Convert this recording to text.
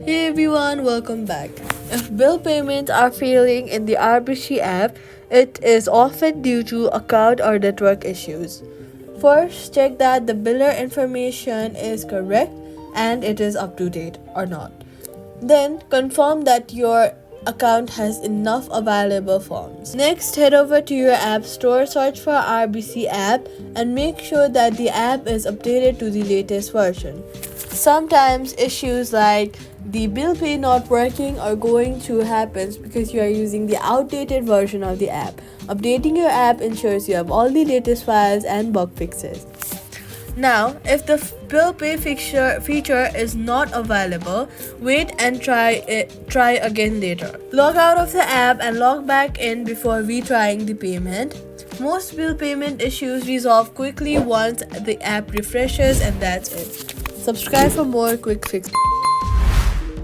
Hey everyone, welcome back. If bill payments are failing in the RBC app, it is often due to account or network issues. First, check that the biller information is correct and it is up to date or not. Then, confirm that your account has enough available forms. Next, head over to your app store, search for RBC app, and make sure that the app is updated to the latest version. Sometimes issues like the bill pay not working or going through happens because you are using the outdated version of the app. Updating your app ensures you have all the latest files and bug fixes. Now, if the bill pay feature is not available, wait and try again later. Log out of the app and log back in before retrying the payment. Most bill payment issues resolve quickly once the app refreshes, and that's it. Subscribe for more quick fixes.